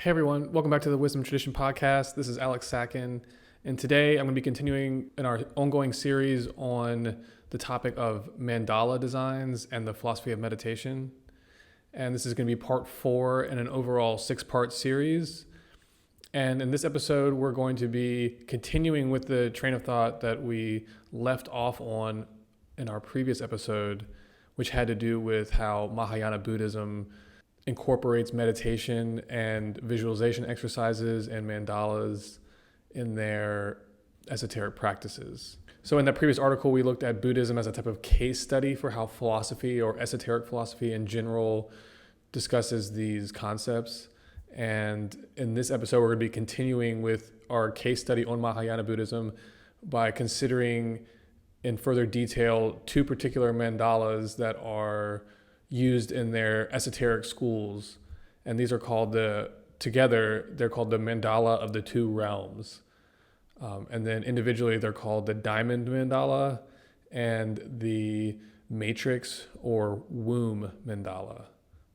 Hey everyone, welcome back to the Wisdom Tradition podcast. This is alexsachon, and today I'm going to be continuing in our ongoing series on the topic of mandala designs and the philosophy of meditation. And this is going to be part 4 in an overall 6-part series. And in this episode, we're going to be continuing with the train of thought that we left off on in our previous episode, which had to do with how Mahayana Buddhism incorporates meditation and visualization exercises and mandalas in their esoteric practices. So in that previous article, we looked at Buddhism as a type of case study for how philosophy or esoteric philosophy in general discusses these concepts. And in this episode, we're going to be continuing with our case study on Mahayana Buddhism by considering in further detail 2 particular mandalas that are used in their esoteric schools. And these are called they're called the Mandala of the 2 realms. And then individually, they're called the Diamond Mandala and the Matrix or Womb Mandala.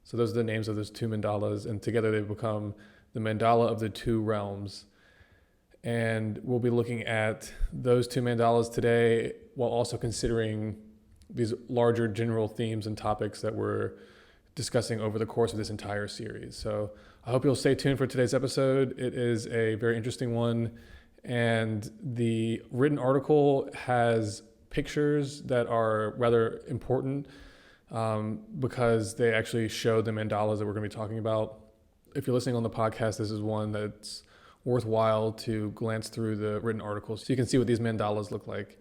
So those are the names of those 2 mandalas, and together they become the Mandala of the 2 realms. And we'll be looking at those 2 mandalas today while also considering these larger general themes and topics that we're discussing over the course of this entire series. So I hope you'll stay tuned for today's episode. It is a very interesting one, and the written article has pictures that are rather important because they actually show the mandalas that we're going to be talking about. If you're listening on the podcast, this is one that's worthwhile to glance through the written article so you can see what these mandalas look like.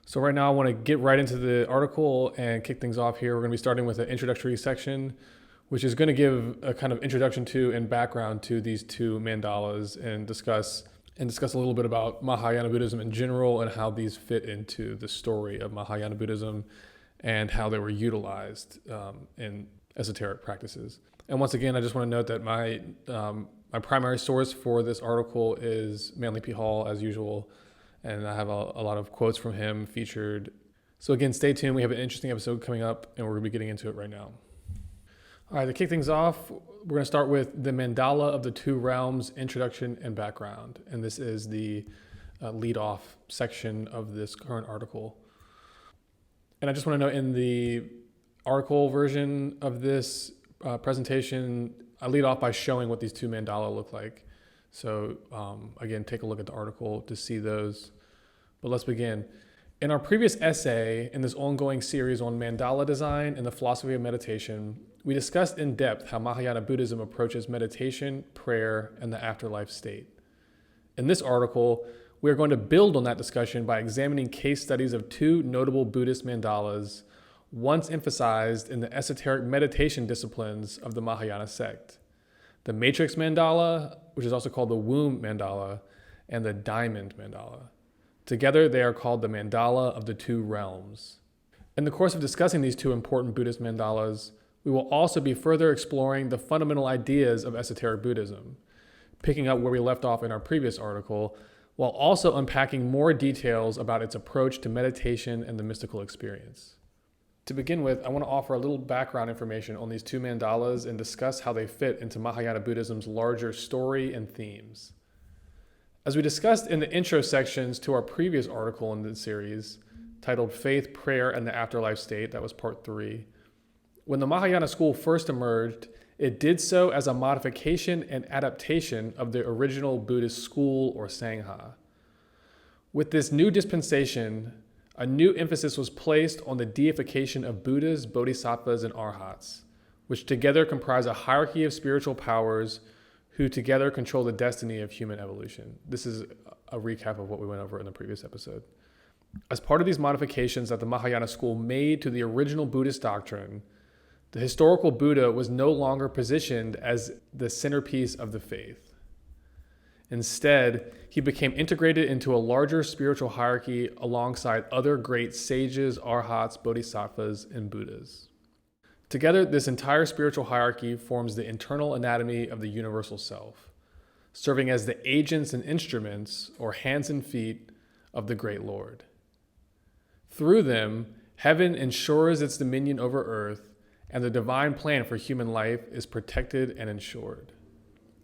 So right now I want to get right into the article and kick things off here. We're going to be starting with an introductory section, which is going to give a kind of introduction to and background to these 2 mandalas and discuss a little bit about Mahayana Buddhism in general and how these fit into the story of Mahayana Buddhism and how they were utilized in esoteric practices. And once again, I just want to note that my primary source for this article is Manly P. Hall, as usual. And I have a lot of quotes from him featured. So again, stay tuned. We have an interesting episode coming up, and we're going to be getting into it right now. All right, to kick things off, we're going to start with the Mandala of the 2 realms, introduction and background. And this is the lead-off section of this current article. And I just want to note, in the article version of this presentation, I lead off by showing what these 2 mandala look like. So again, take a look at the article to see those. But let's begin. In our previous essay in this ongoing series on mandala design and the philosophy of meditation, we discussed in depth how Mahayana Buddhism approaches meditation, prayer, and the afterlife state. In this article, we are going to build on that discussion by examining case studies of 2 notable Buddhist mandalas, once emphasized in the esoteric meditation disciplines of the Mahayana sect: the Matrix Mandala, which is also called the Womb Mandala, and the Diamond Mandala. Together, they are called the Mandala of the 2 realms. In the course of discussing these 2 important Buddhist mandalas, we will also be further exploring the fundamental ideas of esoteric Buddhism, picking up where we left off in our previous article, while also unpacking more details about its approach to meditation and the mystical experience. To begin with, I want to offer a little background information on these 2 mandalas and discuss how they fit into Mahayana Buddhism's larger story and themes. As we discussed in the intro sections to our previous article in this series, titled Faith, Prayer, and the Afterlife State, that was part 3, when the Mahayana school first emerged, it did so as a modification and adaptation of the original Buddhist school or Sangha. With this new dispensation, a new emphasis was placed on the deification of Buddhas, Bodhisattvas, and Arhats, which together comprise a hierarchy of spiritual powers who together control the destiny of human evolution. This is a recap of what we went over in the previous episode. As part of these modifications that the Mahayana school made to the original Buddhist doctrine, the historical Buddha was no longer positioned as the centerpiece of the faith. Instead, he became integrated into a larger spiritual hierarchy alongside other great sages, arhats, bodhisattvas, and Buddhas. Together, this entire spiritual hierarchy forms the internal anatomy of the universal self, serving as the agents and instruments, or hands and feet, of the great Lord. Through them, heaven ensures its dominion over earth, and the divine plan for human life is protected and ensured.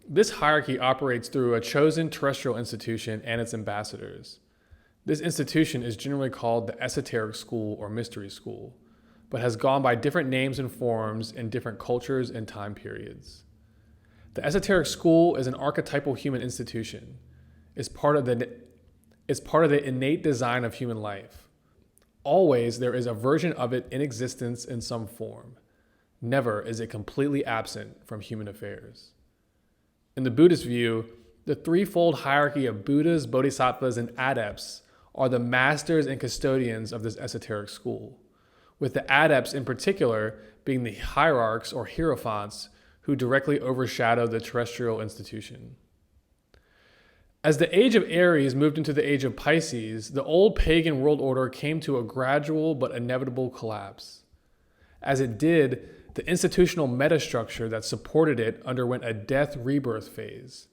This hierarchy operates through a chosen terrestrial institution and its ambassadors. This institution is generally called the esoteric school or mystery school, but has gone by different names and forms in different cultures and time periods. The esoteric school is an archetypal human institution. It's part of the innate design of human life. Always there is a version of it in existence in some form. Never is it completely absent from human affairs. In the Buddhist view, the threefold hierarchy of Buddhas, Bodhisattvas, and adepts are the masters and custodians of this esoteric school, with the adepts in particular being the hierarchs or hierophants who directly overshadow the terrestrial institution. As the age of Aries moved into the age of Pisces, the old pagan world order came to a gradual but inevitable collapse. As it did, the institutional metastructure that supported it underwent a death-rebirth phase,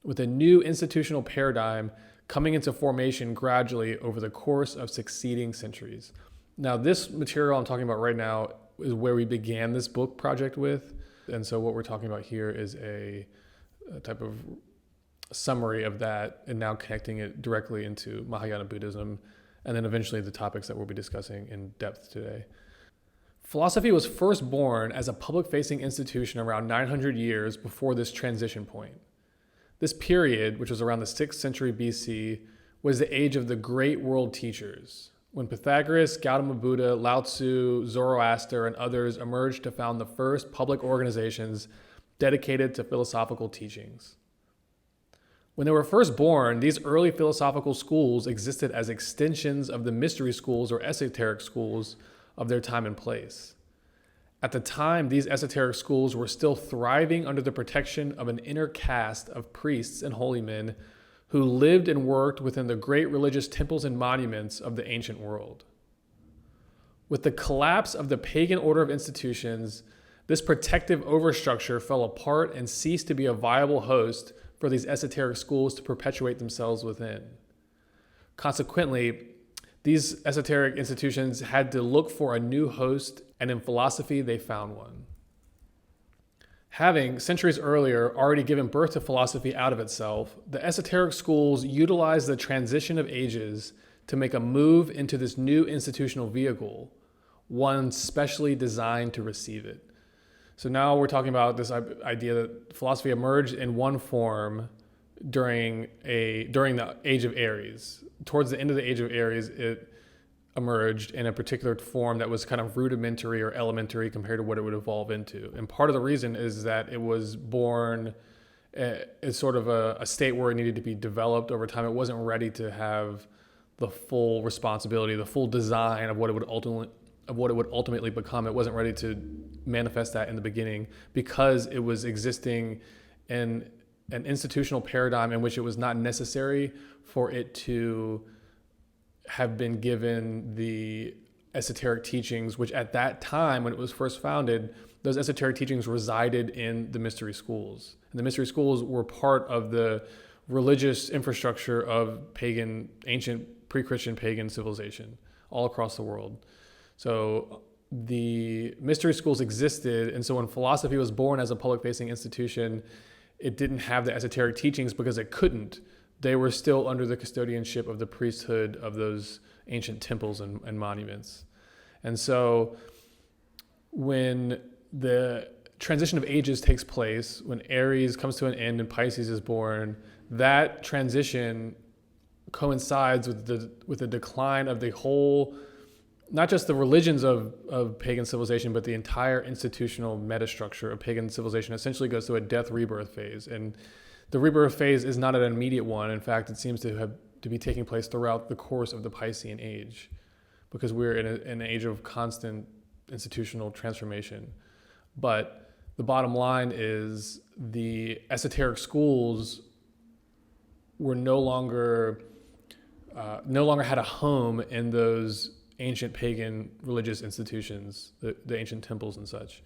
with a new institutional paradigm coming into formation gradually over the course of succeeding centuries. Now, this material I'm talking about right now is where we began this book project with, and so what we're talking about here is a type of summary of that, and now connecting it directly into Mahayana Buddhism, and then eventually the topics that we'll be discussing in depth today. Philosophy was first born as a public-facing institution around 900 years before this transition point. This period, which was around the 6th century BC, was the age of the great world teachers, when Pythagoras, Gautama Buddha, Lao Tzu, Zoroaster, and others emerged to found the first public organizations dedicated to philosophical teachings. When they were first born, these early philosophical schools existed as extensions of the mystery schools or esoteric schools of their time and place. At the time, these esoteric schools were still thriving under the protection of an inner caste of priests and holy men who lived and worked within the great religious temples and monuments of the ancient world. With the collapse of the pagan order of institutions, this protective overstructure fell apart and ceased to be a viable host for these esoteric schools to perpetuate themselves within. Consequently, these esoteric institutions had to look for a new host, and in philosophy, they found one. Having, centuries earlier, already given birth to philosophy out of itself, the esoteric schools utilized the transition of ages to make a move into this new institutional vehicle, one specially designed to receive it. So now we're talking about this idea that philosophy emerged in one form during the age of Aries. Towards the end of the age of Aries, it emerged in a particular form that was kind of rudimentary or elementary compared to what it would evolve into. And part of the reason is that it was born as sort of a state where it needed to be developed over time. It wasn't ready to have the full responsibility, the full design of what it would ultimately become. It wasn't ready to manifest that in the beginning because it was existing in an institutional paradigm in which it was not necessary for it to have been given the esoteric teachings, which at that time, when it was first founded, those esoteric teachings resided in the mystery schools. And the mystery schools were part of the religious infrastructure of ancient pre-Christian pagan civilization all across the world. So the mystery schools existed, and so when philosophy was born as a public-facing institution, it didn't have the esoteric teachings because it couldn't. They were still under the custodianship of the priesthood of those ancient temples and monuments. And so when the transition of ages takes place, when Aries comes to an end and Pisces is born, that transition coincides with the decline of the whole, not just the religions of pagan civilization, but the entire institutional metastructure of pagan civilization essentially goes through a death-rebirth phase. And the rebirth phase is not an immediate one. In fact, it seems to be taking place throughout the course of the Piscean age, because we're in an age of constant institutional transformation. But the bottom line is the esoteric schools were no longer had a home in those ancient pagan religious institutions, the ancient temples and such.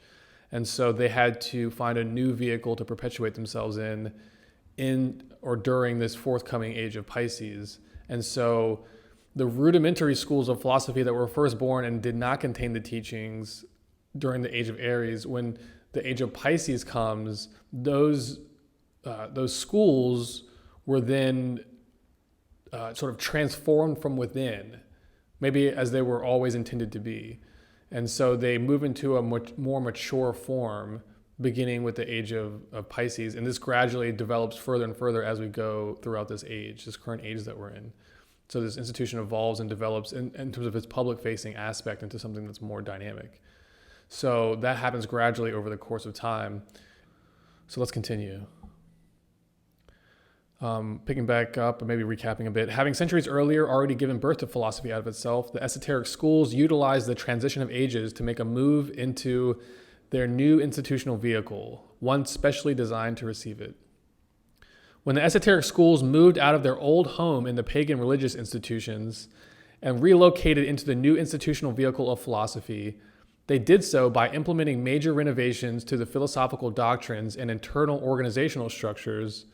And so they had to find a new vehicle to perpetuate themselves in or during this forthcoming age of Pisces. And so the rudimentary schools of philosophy that were first born and did not contain the teachings during the age of Aries, when the age of Pisces comes, those those schools were then sort of transformed from within, maybe as they were always intended to be. And so they move into a much more mature form, beginning with the age of Pisces. And this gradually develops further and further as we go throughout this current age that we're in. So this institution evolves and develops in terms of its public-facing aspect into something that's more dynamic. So that happens gradually over the course of time. So let's continue. Picking back up, or maybe recapping a bit. Having centuries earlier already given birth to philosophy out of itself, the esoteric schools utilized the transition of ages to make a move into their new institutional vehicle, one specially designed to receive it. When the esoteric schools moved out of their old home in the pagan religious institutions and relocated into the new institutional vehicle of philosophy, they did so by implementing major renovations to the philosophical doctrines and internal organizational structures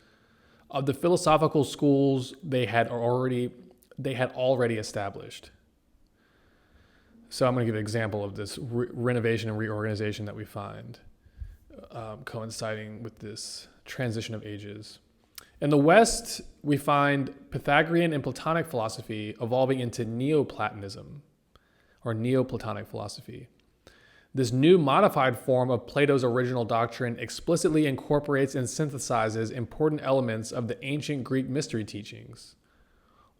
of the philosophical schools they had already established. So I'm going to give an example of this renovation and reorganization that we find coinciding with this transition of ages. In the West, we find Pythagorean and Platonic philosophy evolving into Neoplatonism, or Neoplatonic philosophy. This new modified form of Plato's original doctrine explicitly incorporates and synthesizes important elements of the ancient Greek mystery teachings,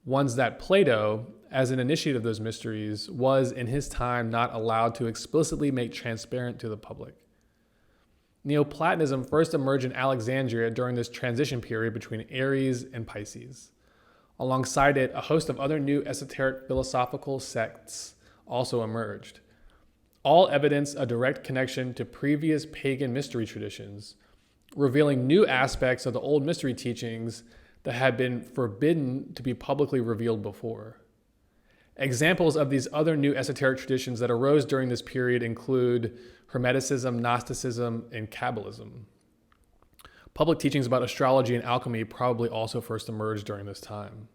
ones that Plato, as an initiate of those mysteries, was in his time not allowed to explicitly make transparent to the public. Neoplatonism first emerged in Alexandria during this transition period between Aries and Pisces. Alongside it, a host of other new esoteric philosophical sects also emerged. All evidence a direct connection to previous pagan mystery traditions, revealing new aspects of the old mystery teachings that had been forbidden to be publicly revealed before. Examples of these other new esoteric traditions that arose during this period include Hermeticism, Gnosticism, and Kabbalism. Public teachings about astrology and alchemy probably also first emerged during this time.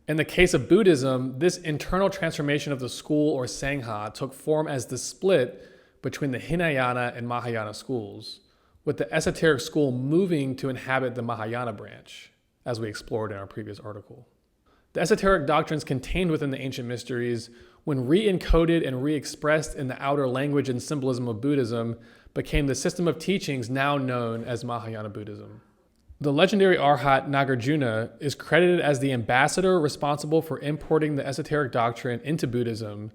In the case of Buddhism, this internal transformation of the school or Sangha took form as the split between the Hinayana and Mahayana schools, with the esoteric school moving to inhabit the Mahayana branch, as we explored in our previous article. The esoteric doctrines contained within the ancient mysteries, when re-encoded and re-expressed in the outer language and symbolism of Buddhism, became the system of teachings now known as Mahayana Buddhism. The legendary Arhat Nagarjuna is credited as the ambassador responsible for importing the esoteric doctrine into Buddhism,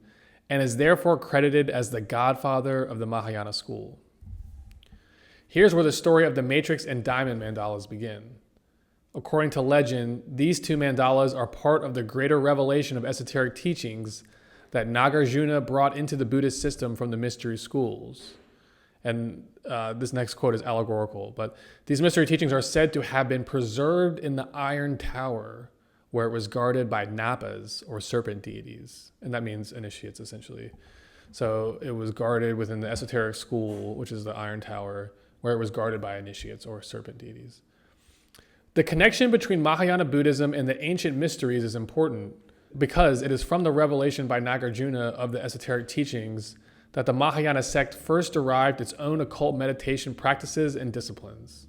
and is therefore credited as the godfather of the Mahayana school. Here's where the story of the Matrix and Diamond Mandalas begin. According to legend, these two mandalas are part of the greater revelation of esoteric teachings that Nagarjuna brought into the Buddhist system from the mystery schools. And this next quote is allegorical, but these mystery teachings are said to have been preserved in the Iron Tower, where it was guarded by Napas, or serpent deities. And that means initiates, essentially. So it was guarded within the esoteric school, which is the Iron Tower, where it was guarded by initiates, or serpent deities. The connection between Mahayana Buddhism and the ancient mysteries is important because it is from the revelation by Nagarjuna of the esoteric teachings that the Mahayana sect first derived its own occult meditation practices and disciplines.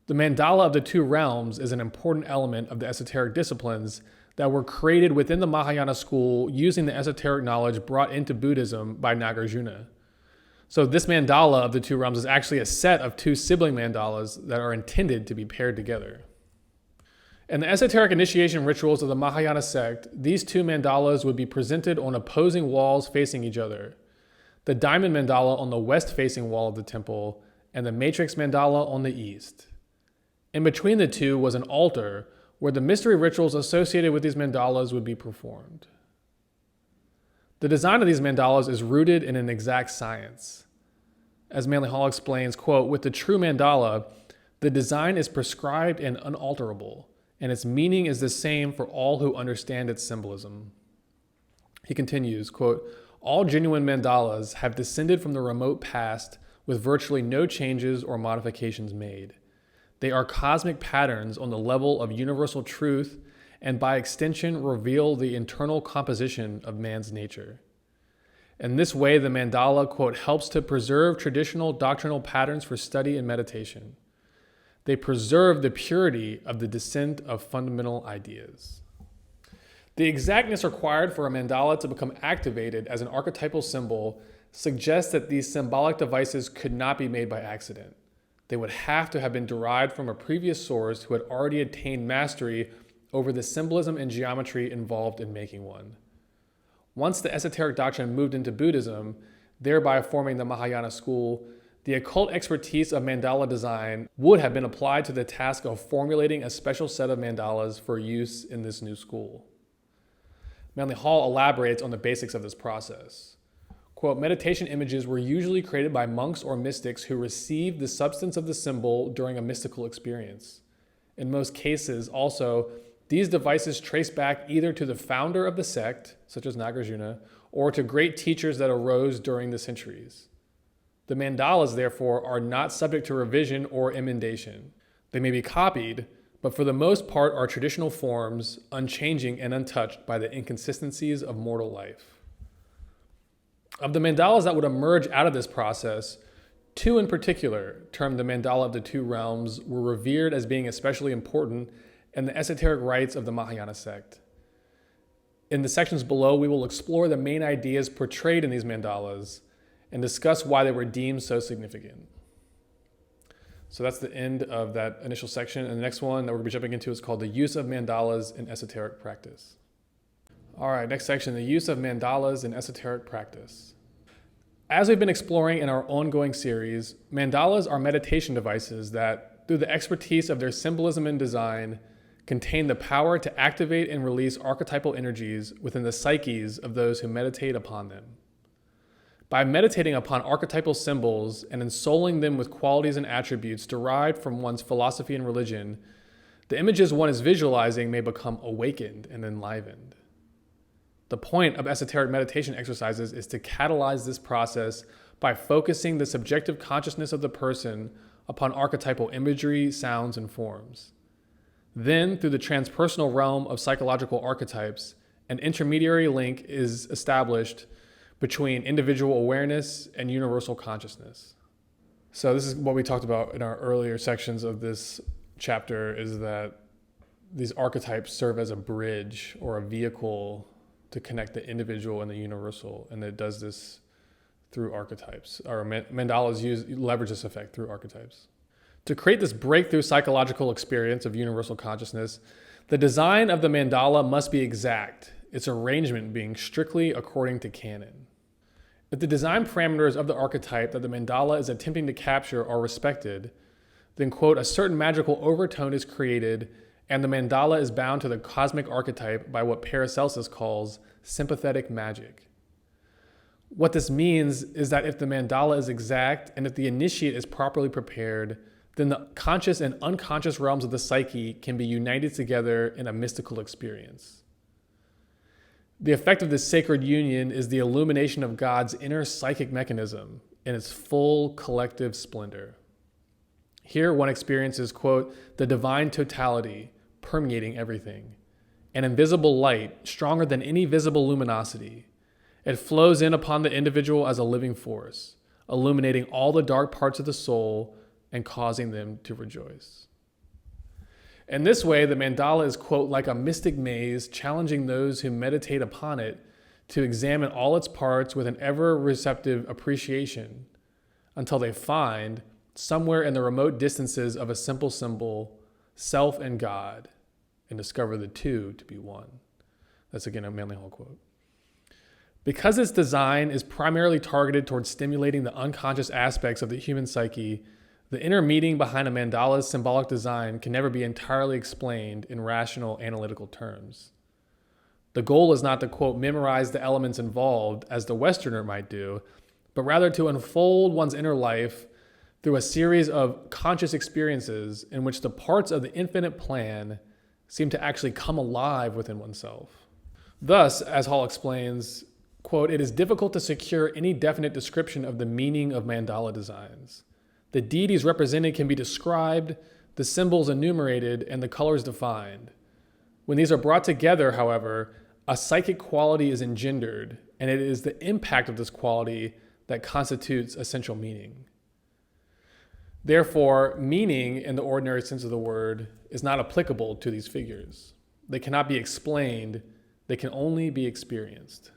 The mandala of the two realms is an important element of the esoteric disciplines that were created within the Mahayana school using the esoteric knowledge brought into Buddhism by Nagarjuna. So this mandala of the two realms is actually a set of two sibling mandalas that are intended to be paired together. In the esoteric initiation rituals of the Mahayana sect, these two mandalas would be presented on opposing walls facing each other. The Diamond Mandala on the west-facing wall of the temple, and the Matrix Mandala on the east. In between the two was an altar where the mystery rituals associated with these mandalas would be performed. The design of these mandalas is rooted in an exact science. As Manly Hall explains, quote, with the true mandala, the design is prescribed and unalterable, and its meaning is the same for all who understand its symbolism. He continues, quote, all genuine mandalas have descended from the remote past with virtually no changes or modifications made. They are cosmic patterns on the level of universal truth and by extension reveal the internal composition of man's nature. In this way, the mandala, quote, helps to preserve traditional doctrinal patterns for study and meditation. They preserve the purity of the descent of fundamental ideas. The exactness required for a mandala to become activated as an archetypal symbol suggests that these symbolic devices could not be made by accident. They would have to have been derived from a previous source who had already attained mastery over the symbolism and geometry involved in making one. Once the esoteric doctrine moved into Buddhism, thereby forming the Mahayana school, the occult expertise of mandala design would have been applied to the task of formulating a special set of mandalas for use in this new school. Manly Hall elaborates on the basics of this process. Quote, meditation images were usually created by monks or mystics who received the substance of the symbol during a mystical experience. In most cases, also, these devices trace back either to the founder of the sect, such as Nagarjuna, or to great teachers that arose during the centuries. The mandalas, therefore, are not subject to revision or emendation. They may be copied, but for the most part are traditional forms, unchanging and untouched by the inconsistencies of mortal life. Of the mandalas that would emerge out of this process, two in particular, termed the Mandala of the Two Realms, were revered as being especially important in the esoteric rites of the Mahayana sect. In the sections below, we will explore the main ideas portrayed in these mandalas and discuss why they were deemed so significant. So that's the end of that initial section. And the next one that we're going to be jumping into is called the use of mandalas in esoteric practice. All right, next section, the use of mandalas in esoteric practice. As we've been exploring in our ongoing series, mandalas are meditation devices that, through the expertise of their symbolism and design, contain the power to activate and release archetypal energies within the psyches of those who meditate upon them. By meditating upon archetypal symbols and ensouling them with qualities and attributes derived from one's philosophy and religion, the images one is visualizing may become awakened and enlivened. The point of esoteric meditation exercises is to catalyze this process by focusing the subjective consciousness of the person upon archetypal imagery, sounds, and forms. Then, through the transpersonal realm of psychological archetypes, an intermediary link is established between individual awareness and universal consciousness. So this is what we talked about in our earlier sections of this chapter, is that these archetypes serve as a bridge or a vehicle to connect the individual and the universal, and it does this through archetypes. Or mandalas leverage this effect through archetypes. To create this breakthrough psychological experience of universal consciousness, the design of the mandala must be exact, its arrangement being strictly according to canon. If the design parameters of the archetype that the mandala is attempting to capture are respected, then, quote, a certain magical overtone is created and the mandala is bound to the cosmic archetype by what Paracelsus calls sympathetic magic. What this means is that if the mandala is exact and if the initiate is properly prepared, then the conscious and unconscious realms of the psyche can be united together in a mystical experience. The effect of this sacred union is the illumination of God's inner psychic mechanism in its full collective splendor. Here one experiences, quote, the divine totality permeating everything, an invisible light stronger than any visible luminosity. It flows in upon the individual as a living force, illuminating all the dark parts of the soul and causing them to rejoice. In this way, the mandala is, quote, like a mystic maze, challenging those who meditate upon it to examine all its parts with an ever-receptive appreciation until they find, somewhere in the remote distances of a simple symbol, self and God, and discover the two to be one. That's again a Manly Hall quote. Because its design is primarily targeted towards stimulating the unconscious aspects of the human psyche, the inner meaning behind a mandala's symbolic design can never be entirely explained in rational analytical terms. The goal is not to, quote, memorize the elements involved as the Westerner might do, but rather to unfold one's inner life through a series of conscious experiences in which the parts of the infinite plan seem to actually come alive within oneself. Thus, as Hall explains, quote, it is difficult to secure any definite description of the meaning of mandala designs. The deities represented can be described, the symbols enumerated, and the colors defined. When these are brought together, however, a psychic quality is engendered, and it is the impact of this quality that constitutes essential meaning. Therefore, meaning in the ordinary sense of the word is not applicable to these figures. They cannot be explained, they can only be experienced.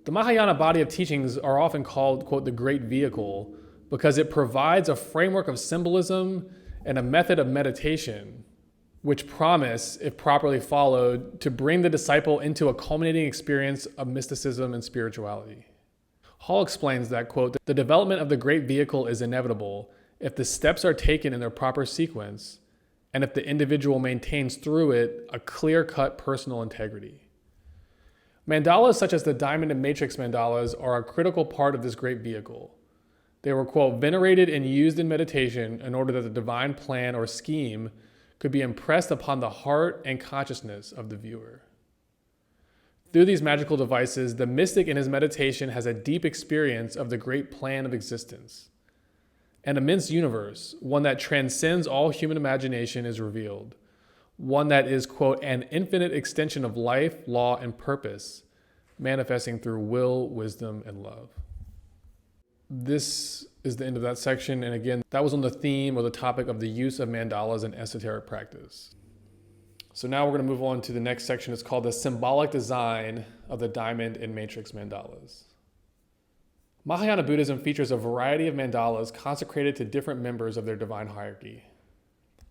The Mahayana body of teachings are often called, quote, the great vehicle, because it provides a framework of symbolism and a method of meditation, which promise, if properly followed, to bring the disciple into a culminating experience of mysticism and spirituality. Hall explains that, quote, the development of the great vehicle is inevitable if the steps are taken in their proper sequence and if the individual maintains through it a clear-cut personal integrity. Mandalas such as the Diamond and Matrix Mandalas are a critical part of this great vehicle. They were, quote, venerated and used in meditation in order that the divine plan or scheme could be impressed upon the heart and consciousness of the viewer. Through these magical devices, the mystic in his meditation has a deep experience of the great plan of existence. An immense universe, one that transcends all human imagination, is revealed. One that is, quote, an infinite extension of life, law, and purpose, manifesting through will, wisdom, and love. This is the end of that section. And again, that was on the theme or the topic of the use of mandalas in esoteric practice. So now we're going to move on to the next section. It's called the symbolic design of the Diamond and Matrix Mandalas. Mahayana Buddhism features a variety of mandalas consecrated to different members of their divine hierarchy.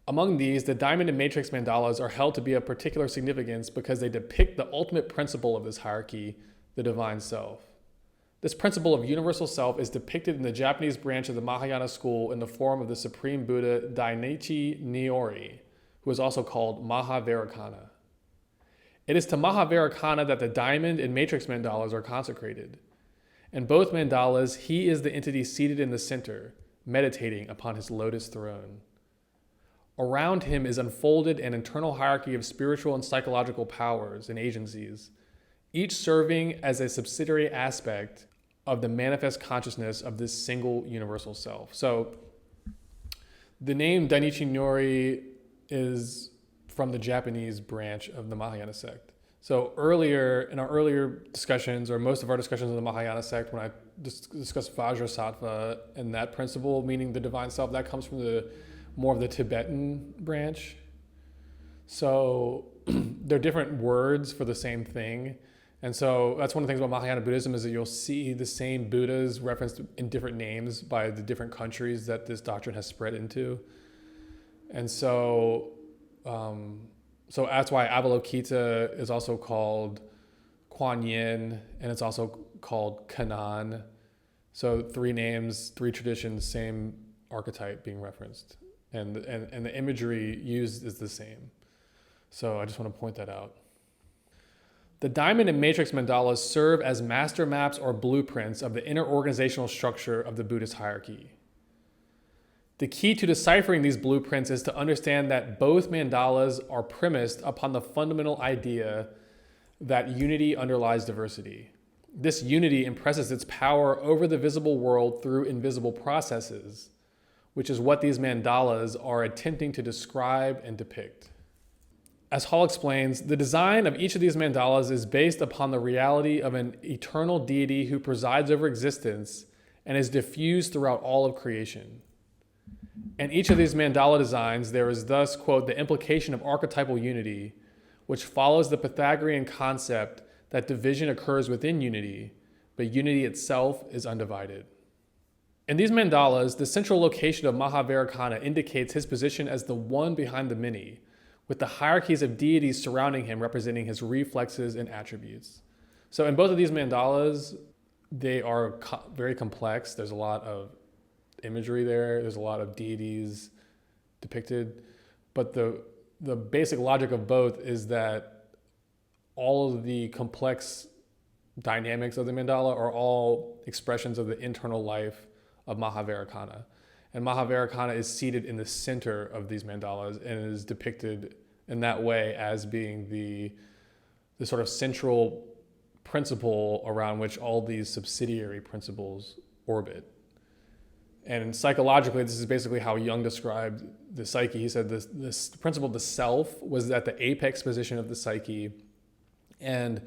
Among these, the Diamond and Matrix Mandalas are held to be of particular significance because they depict the ultimate principle of this hierarchy, the divine self. This principle of universal self is depicted in the Japanese branch of the Mahayana school in the form of the Supreme Buddha Dainichi Nyori, who is also called Mahavairocana. It is to Mahavairocana that the Diamond and Matrix Mandalas are consecrated. In both mandalas, he is the entity seated in the center, meditating upon his lotus throne. Around him is unfolded an internal hierarchy of spiritual and psychological powers and agencies, each serving as a subsidiary aspect of the manifest consciousness of this single universal self. So the name Dainichi Nyori is from the Japanese branch of the Mahayana sect. So in our earlier discussions, or most of our discussions of the Mahayana sect, when I discussed Vajrasattva and that principle, meaning the divine self, that comes from more of the Tibetan branch. So they're different words for the same thing. And so that's one of the things about Mahayana Buddhism is that you'll see the same Buddhas referenced in different names by the different countries that this doctrine has spread into. And so that's why Avalokita is also called Kuan Yin, and it's also called Kanan. So 3 names, 3 traditions, same archetype being referenced. And the imagery used is the same. So I just want to point that out. The Diamond and Matrix Mandalas serve as master maps or blueprints of the inner organizational structure of the Buddhist hierarchy. The key to deciphering these blueprints is to understand that both mandalas are premised upon the fundamental idea that unity underlies diversity. This unity impresses its power over the visible world through invisible processes, which is what these mandalas are attempting to describe and depict. As Hall explains, the design of each of these mandalas is based upon the reality of an eternal deity who presides over existence and is diffused throughout all of creation. In each of these mandala designs, there is thus, quote, the implication of archetypal unity, which follows the Pythagorean concept that division occurs within unity, but unity itself is undivided. In these mandalas, the central location of Mahavairocana indicates his position as the one behind the many, with the hierarchies of deities surrounding him representing his reflexes and attributes. So in both of these mandalas, they are very complex. There's a lot of imagery there. There's a lot of deities depicted. But the basic logic of both is that all of the complex dynamics of the mandala are all expressions of the internal life of Mahavairocana. And Mahavairocana is seated in the center of these mandalas and is depicted in that way as being the sort of central principle around which all these subsidiary principles orbit. And psychologically, this is basically how Jung described the psyche. He said this principle of the self was at the apex position of the psyche, and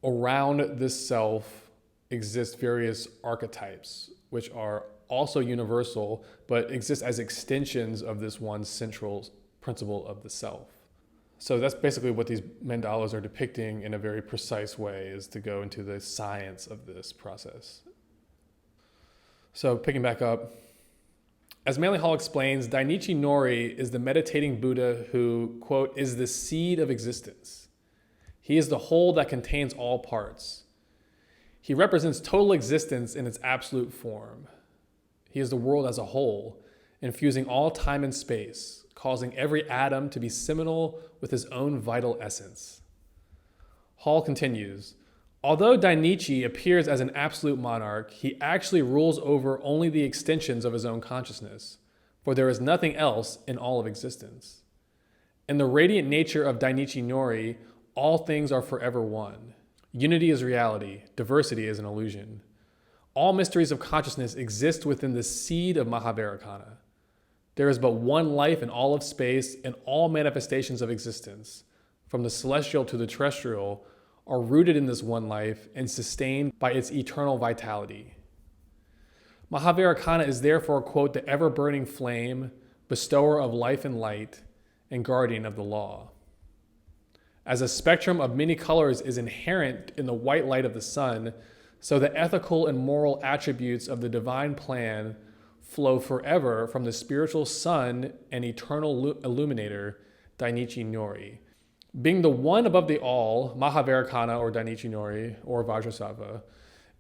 around this self exist various archetypes, which are also universal, but exist as extensions of this one central principle of the self. So that's basically what these mandalas are depicting in a very precise way, is to go into the science of this process. So picking back up, as Manly Hall explains, Dainichi Nori is the meditating Buddha who, quote, is the seed of existence. He is the whole that contains all parts. He represents total existence in its absolute form. He is the world as a whole, infusing all time and space, causing every atom to be seminal with his own vital essence. Hall continues, although Dainichi appears as an absolute monarch, he actually rules over only the extensions of his own consciousness, for there is nothing else in all of existence. In the radiant nature of Dainichi Nori, all things are forever one. Unity is reality, diversity is an illusion. All mysteries of consciousness exist within the seed of Mahavairākana. There is but one life in all of space, and all manifestations of existence, from the celestial to the terrestrial, are rooted in this one life and sustained by its eternal vitality. Mahavairākana is therefore, quote, the ever-burning flame, bestower of life and light, and guardian of the law. As a spectrum of many colors is inherent in the white light of the sun, so the ethical and moral attributes of the divine plan flow forever from the spiritual sun and eternal illuminator, Dainichi Nori. Being the one above the all, Mahavairākana or Dainichi Nori or Vajrasattva,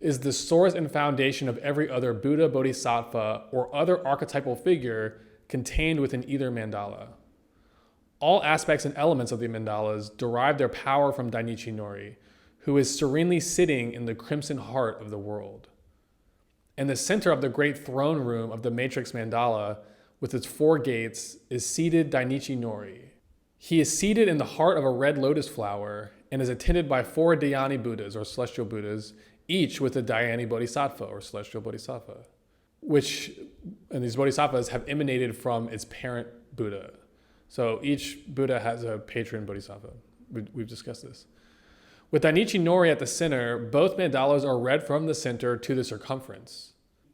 is the source and foundation of every other Buddha, Bodhisattva, or other archetypal figure contained within either mandala. All aspects and elements of the mandalas derive their power from Dainichi Nori, who is serenely sitting in the crimson heart of the world. In the center of the great throne room of the Matrix Mandala, with its 4 gates, is seated Dainichi Nori. He is seated in the heart of a red lotus flower and is attended by 4 Dhyani Buddhas, or celestial Buddhas, each with a Dhyani Bodhisattva, or celestial Bodhisattva, and these Bodhisattvas have emanated from its parent Buddha. So each Buddha has a patron Bodhisattva. We've discussed this. With Dainichi Nori at the center, both mandalas are read from the center to the circumference.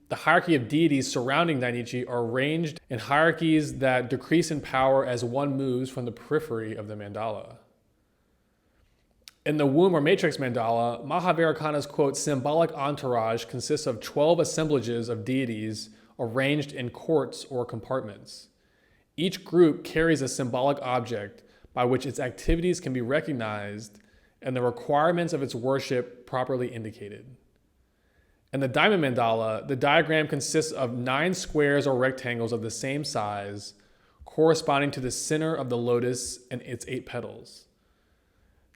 The hierarchy of deities surrounding Dainichi are arranged in hierarchies that decrease in power as one moves from the periphery of the mandala. In the womb or matrix mandala, Mahavairākana's, quote, symbolic entourage consists of 12 assemblages of deities arranged in courts or compartments. Each group carries a symbolic object by which its activities can be recognized and the requirements of its worship properly indicated. In the Diamond Mandala, the diagram consists of 9 squares or rectangles of the same size, corresponding to the center of the lotus and its 8 petals.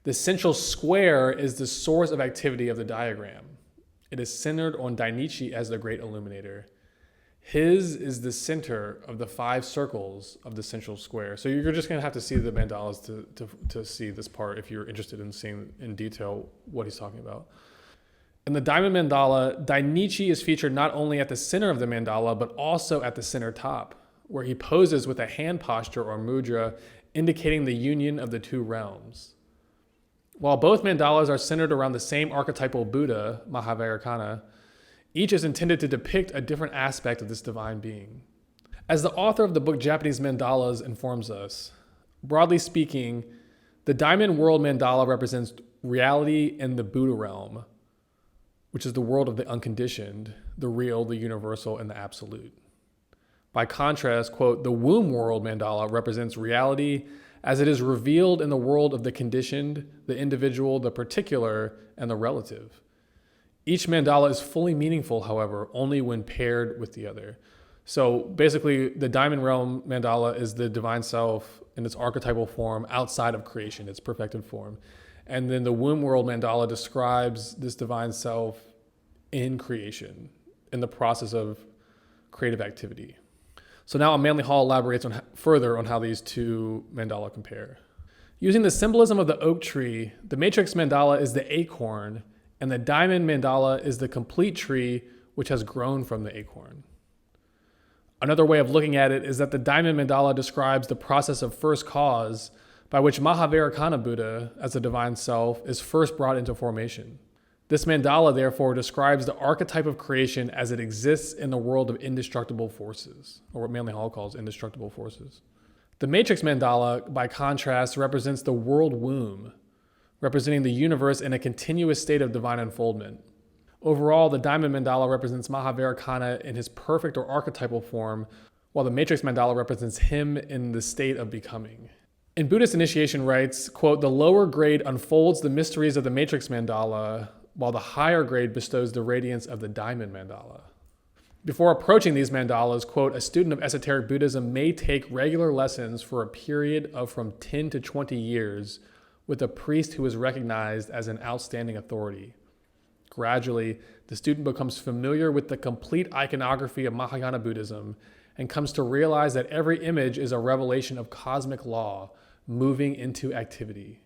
The central square is the source of activity of the diagram. It is centered on Dainichi as the great illuminator. His is the center of the 5 circles of the central square. So you're just going to have to see the mandalas to see this part if you're interested in seeing in detail what he's talking about. In the Diamond Mandala, Dainichi is featured not only at the center of the mandala, but also at the center top, where he poses with a hand posture or mudra, indicating the union of the 2 realms. While both mandalas are centered around the same archetypal Buddha, Mahavairākana, each is intended to depict a different aspect of this divine being. As the author of the book Japanese Mandalas informs us, broadly speaking, the Diamond World Mandala represents reality in the Buddha realm, which is the world of the unconditioned, the real, the universal, and the absolute. By contrast, quote, the Womb World Mandala represents reality as it is revealed in the world of the conditioned, the individual, the particular, and the relative. Each mandala is fully meaningful, however, only when paired with the other. So basically, the Diamond Realm Mandala is the divine self in its archetypal form outside of creation, its perfected form. And then the Womb World Mandala describes this divine self in creation, in the process of creative activity. So now Manly Hall elaborates further on how these 2 mandala compare. Using the symbolism of the oak tree, the Matrix Mandala is the acorn, and the Diamond Mandala is the complete tree which has grown from the acorn. Another way of looking at it is that the Diamond Mandala describes the process of first cause by which Mahavairākana Buddha, as the divine self, is first brought into formation. This mandala, therefore, describes the archetype of creation as it exists in the world of indestructible forces, or what Manly Hall calls indestructible forces. The Matrix Mandala, by contrast, represents the world womb, representing the universe in a continuous state of divine unfoldment. Overall, the Diamond Mandala represents Mahavairakana in his perfect or archetypal form, while the Matrix Mandala represents him in the state of becoming. In Buddhist initiation rites, quote, the lower grade unfolds the mysteries of the Matrix Mandala, while the higher grade bestows the radiance of the Diamond Mandala. Before approaching these mandalas, quote, a student of Esoteric Buddhism may take regular lessons for a period of from 10 to 20 years with a priest who is recognized as an outstanding authority. Gradually, the student becomes familiar with the complete iconography of Mahayana Buddhism and comes to realize that every image is a revelation of cosmic law moving into activity.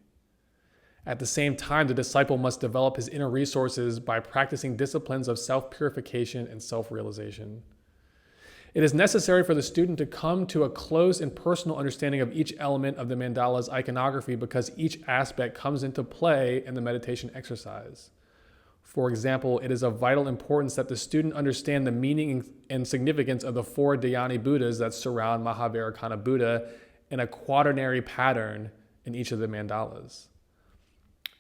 At the same time, the disciple must develop his inner resources by practicing disciplines of self-purification and self-realization. It is necessary for the student to come to a close and personal understanding of each element of the mandala's iconography because each aspect comes into play in the meditation exercise. For example, it is of vital importance that the student understand the meaning and significance of the 4 Dhyani Buddhas that surround Mahavairakana Buddha in a quaternary pattern in each of the mandalas.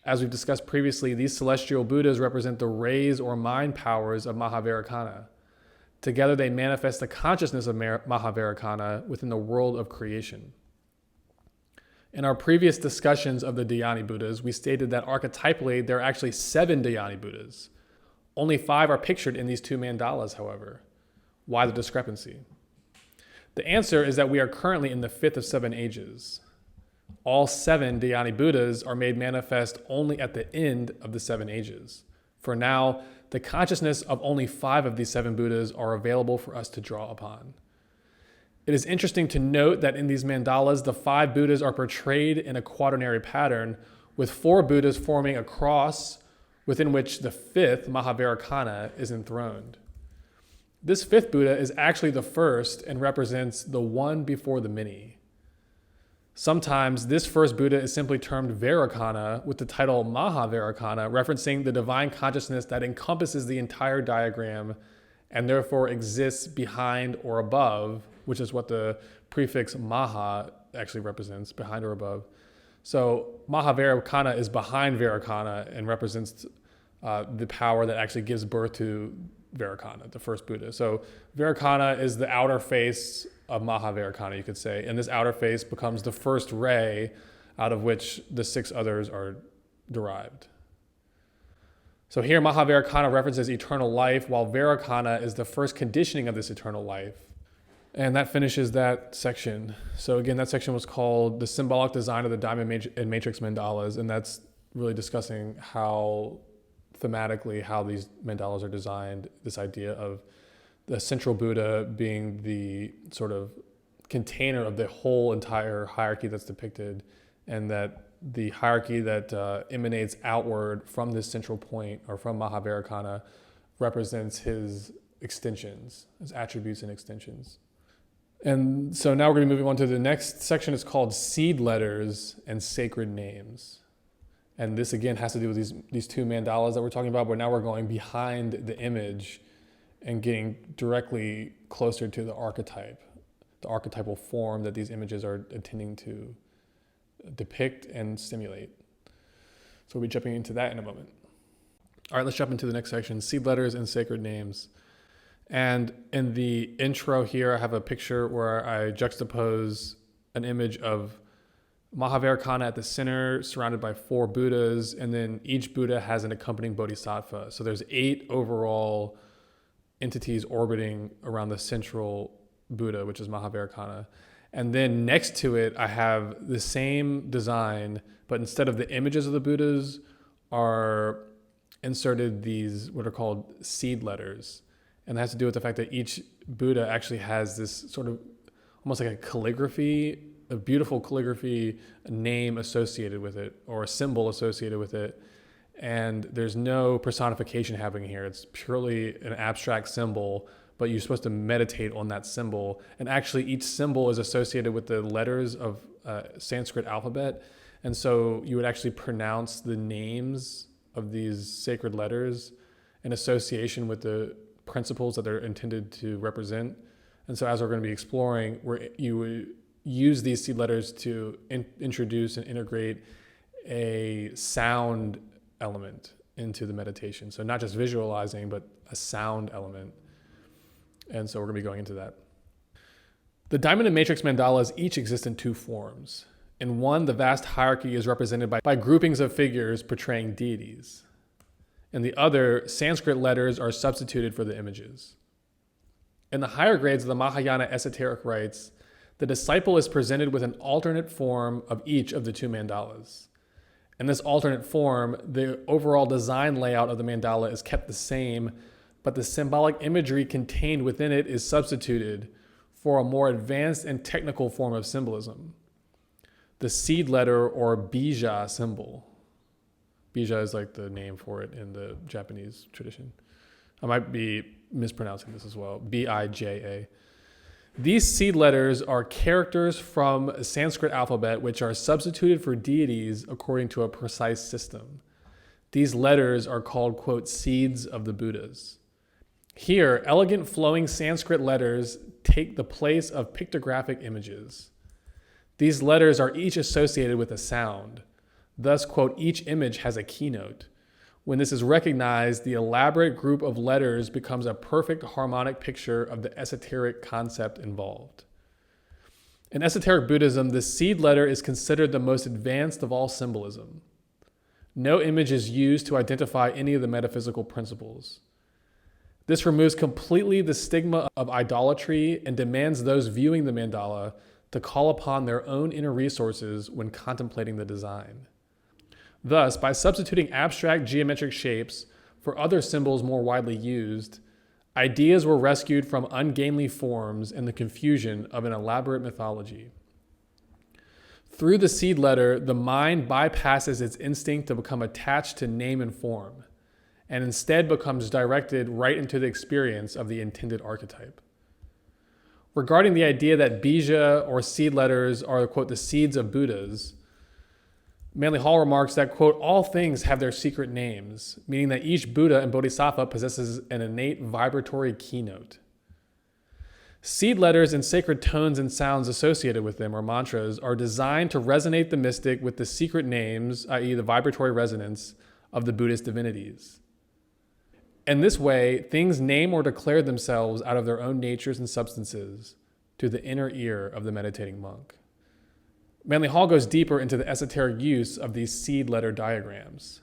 As we've discussed previously, these celestial Buddhas represent the rays or mind powers of Mahavairakana. Together, they manifest the consciousness of Mahavairakana within the world of creation. In our previous discussions of the Dhyani Buddhas, we stated that archetypally there are actually 7 Dhyani Buddhas. Only 5 are pictured in these 2 mandalas, however. Why the discrepancy? The answer is that we are currently in the 5th of 7 ages. All 7 Dhyani Buddhas are made manifest only at the end of the 7 ages. For now, the consciousness of only 5 of these 7 Buddhas are available for us to draw upon. It is interesting to note that in these mandalas, the 5 Buddhas are portrayed in a quaternary pattern, with 4 Buddhas forming a cross within which the 5th, Mahavairakana, is enthroned. This 5th Buddha is actually the first and represents the one before the many. Sometimes this first Buddha is simply termed Vairakana with the title Mahavairakana, referencing the divine consciousness that encompasses the entire diagram and therefore exists behind or above, which is what the prefix Maha actually represents, behind or above. So Mahavairakana is behind Vairakana and represents the power that actually gives birth to Vairakana, the first Buddha. So Vairakana is the outer face of Mahavairakana, you could say. And this outer face becomes the first ray out of which the 6 others are derived. So here Mahavairakana references eternal life, while Vairakana is the first conditioning of this eternal life. And that finishes that section. So again, that section was called The Symbolic Design of the Diamond and Matrix Mandalas, and that's really discussing how thematically how these mandalas are designed, this idea of the central Buddha being the sort of container of the whole entire hierarchy that's depicted, and that the hierarchy that emanates outward from this central point or from Mahavairakana represents his extensions, his attributes and extensions. And so now we're going to be moving on to the next section. It's called Seed Letters and Sacred Names. And this again has to do with these 2 mandalas that we're talking about, but now we're going behind the image and getting directly closer to the archetype, the archetypal form that these images are intending to depict and stimulate. So we'll be jumping into that in a moment. All right, let's jump into the next section, Seed Letters and Sacred Names. And in the intro here, I have a picture where I juxtapose an image of Mahavairakana at the center, surrounded by 4 Buddhas, and then each Buddha has an accompanying bodhisattva. So there's 8 overall entities orbiting around the central Buddha, which is Mahavairakana. And then next to it, I have the same design, but instead of the images of the Buddhas are inserted these what are called seed letters. And that has to do with the fact that each Buddha actually has this sort of almost like a calligraphy, a beautiful calligraphy name associated with it, or a symbol associated with it. And there's no personification happening here. It's purely an abstract symbol, but you're supposed to meditate on that symbol. And actually each symbol is associated with the letters of Sanskrit alphabet. And so you would actually pronounce the names of these sacred letters in association with the principles that they're intended to represent. And so as we're going to be exploring, you would use these seed letters to introduce and integrate a sound element into the meditation. So not just visualizing, but a sound element. And so we're going to be going into that. The Diamond and Matrix Mandalas each exist in two forms. In one, the vast hierarchy is represented by groupings of figures portraying deities. In the other, Sanskrit letters are substituted for the images. In the higher grades of the Mahayana esoteric rites, the disciple is presented with an alternate form of each of the two mandalas. In this alternate form, the overall design layout of the mandala is kept the same, but the symbolic imagery contained within it is substituted for a more advanced and technical form of symbolism, the seed letter or bija symbol. Bija is like the name for it in the Japanese tradition. I might be mispronouncing this as well, bija. These seed letters are characters from a Sanskrit alphabet which are substituted for deities according to a precise system. These letters are called, quote, seeds of the Buddhas. Here, elegant flowing Sanskrit letters take the place of pictographic images. These letters are each associated with a sound. Thus, quote, each image has a keynote. When this is recognized, the elaborate group of letters becomes a perfect harmonic picture of the esoteric concept involved. In Esoteric Buddhism, the seed letter is considered the most advanced of all symbolism. No image is used to identify any of the metaphysical principles. This removes completely the stigma of idolatry and demands those viewing the mandala to call upon their own inner resources when contemplating the design. Thus, by substituting abstract geometric shapes for other symbols more widely used, ideas were rescued from ungainly forms and the confusion of an elaborate mythology. Through the seed letter, the mind bypasses its instinct to become attached to name and form, and instead becomes directed right into the experience of the intended archetype. Regarding the idea that bija or seed letters are, quote, the seeds of Buddhas, Manly Hall remarks that, quote, all things have their secret names, meaning that each Buddha and Bodhisattva possesses an innate vibratory keynote. Seed letters and sacred tones and sounds associated with them, or mantras, are designed to resonate the mystic with the secret names, i.e. the vibratory resonance, of the Buddhist divinities. In this way, things name or declare themselves out of their own natures and substances to the inner ear of the meditating monk. Manly Hall goes deeper into the esoteric use of these seed letter diagrams.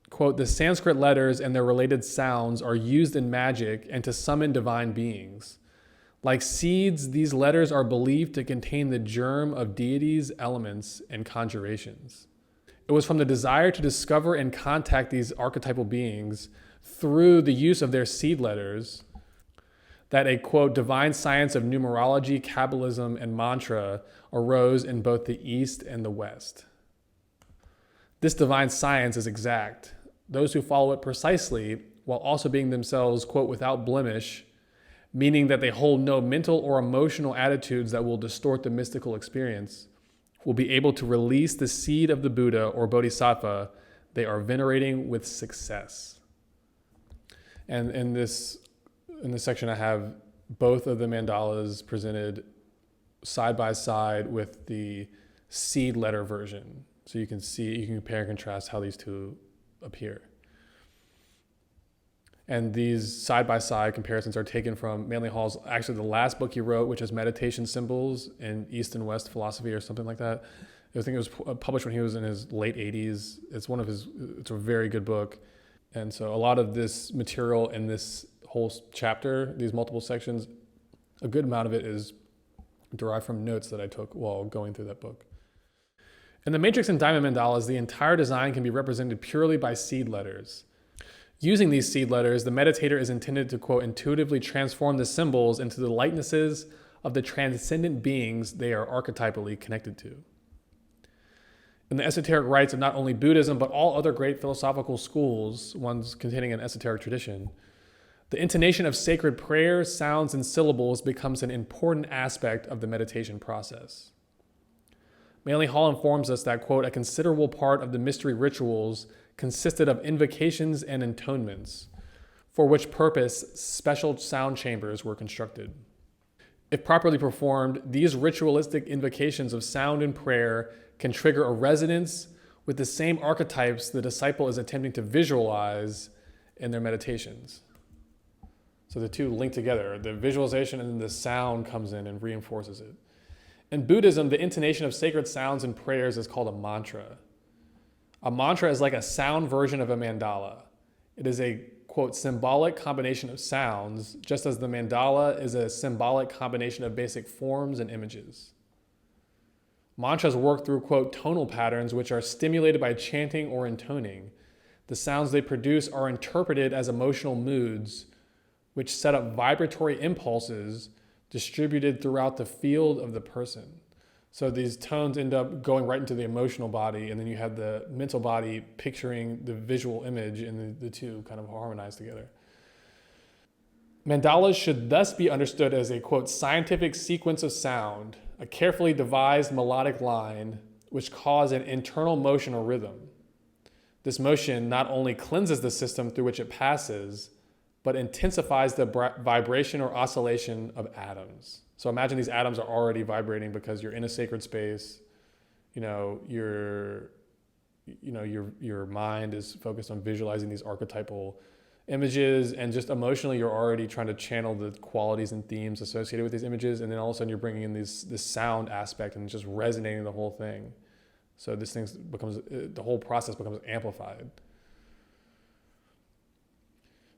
Quote, the Sanskrit letters and their related sounds are used in magic and to summon divine beings. Like seeds, these letters are believed to contain the germ of deities, elements, and conjurations. It was from the desire to discover and contact these archetypal beings through the use of their seed letters that a, quote, divine science of numerology, Kabbalism, and mantra arose in both the East and the West. This divine science is exact. Those who follow it precisely, while also being themselves, quote, without blemish, meaning that they hold no mental or emotional attitudes that will distort the mystical experience, will be able to release the seed of the Buddha or Bodhisattva they are venerating with success. And in this section, I have both of the mandalas presented side by side with the seed letter version. So you can compare and contrast how these two appear. And these side by side comparisons are taken from Manly Hall's, actually the last book he wrote, which is Meditation Symbols in East and West Philosophy or something like that. I think it was published when he was in his late 80s. It's a very good book. And so a lot of this material in this whole chapter, these multiple sections, a good amount of it is derived from notes that I took while going through that book. In the Matrix and Diamond Mandalas, the entire design can be represented purely by seed letters. Using these seed letters, the meditator is intended to, quote, intuitively transform the symbols into the likenesses of the transcendent beings they are archetypally connected to. In the esoteric rites of not only Buddhism, but all other great philosophical schools, ones containing an esoteric tradition, the intonation of sacred prayers, sounds, and syllables becomes an important aspect of the meditation process. Manly Hall informs us that, quote, a considerable part of the mystery rituals consisted of invocations and intonements, for which purpose special sound chambers were constructed. If properly performed, these ritualistic invocations of sound and prayer can trigger a resonance with the same archetypes the disciple is attempting to visualize in their meditations. So the two link together. The visualization and then the sound comes in and reinforces it. In Buddhism, the intonation of sacred sounds and prayers is called a mantra. A mantra is like a sound version of a mandala. It is a, quote, symbolic combination of sounds, just as the mandala is a symbolic combination of basic forms and images. Mantras work through, quote, tonal patterns which are stimulated by chanting or intoning. The sounds they produce are interpreted as emotional moods, which set up vibratory impulses distributed throughout the field of the person. So these tones end up going right into the emotional body, and then you have the mental body picturing the visual image, and the two kind of harmonize together. Mandalas should thus be understood as a, quote, scientific sequence of sound, a carefully devised melodic line, which cause an internal motion or rhythm. This motion not only cleanses the system through which it passes, but intensifies the vibration or oscillation of atoms. So imagine these atoms are already vibrating because you're in a sacred space. Your mind is focused on visualizing these archetypal images, and just emotionally you're already trying to channel the qualities and themes associated with these images, and then all of a sudden you're bringing in this sound aspect and just resonating the whole thing. So the whole process becomes amplified.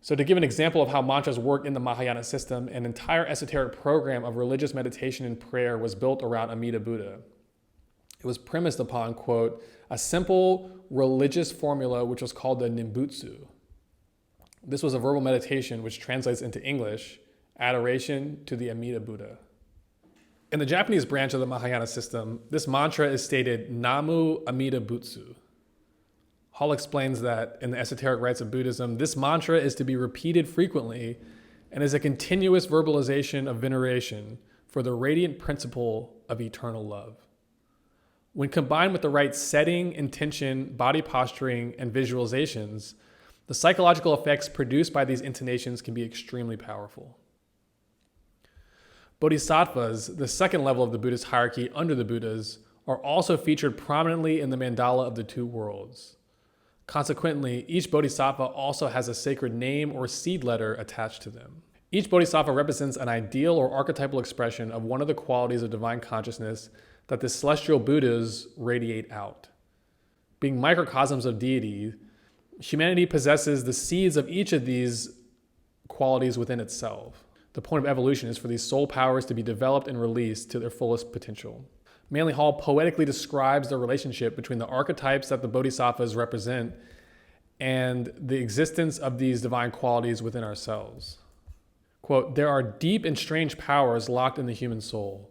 So to give an example of how mantras work in the Mahayana system, an entire esoteric program of religious meditation and prayer was built around Amida Buddha. It was premised upon, quote, a simple religious formula which was called the Nimbutsu. This was a verbal meditation which translates into English, adoration to the Amida Buddha. In the Japanese branch of the Mahayana system, this mantra is stated Namu Amida Butsu. Hall explains that in the esoteric rites of Buddhism, this mantra is to be repeated frequently and is a continuous verbalization of veneration for the radiant principle of eternal love. When combined with the right setting, intention, body posturing, and visualizations, the psychological effects produced by these intonations can be extremely powerful. Bodhisattvas, the second level of the Buddhist hierarchy under the Buddhas, are also featured prominently in the mandala of the two worlds. Consequently, each bodhisattva also has a sacred name or seed letter attached to them. Each bodhisattva represents an ideal or archetypal expression of one of the qualities of divine consciousness that the celestial Buddhas radiate out. Being microcosms of deity, humanity possesses the seeds of each of these qualities within itself. The point of evolution is for these soul powers to be developed and released to their fullest potential. Manly Hall poetically describes the relationship between the archetypes that the bodhisattvas represent and the existence of these divine qualities within ourselves. Quote, there are deep and strange powers locked in the human soul.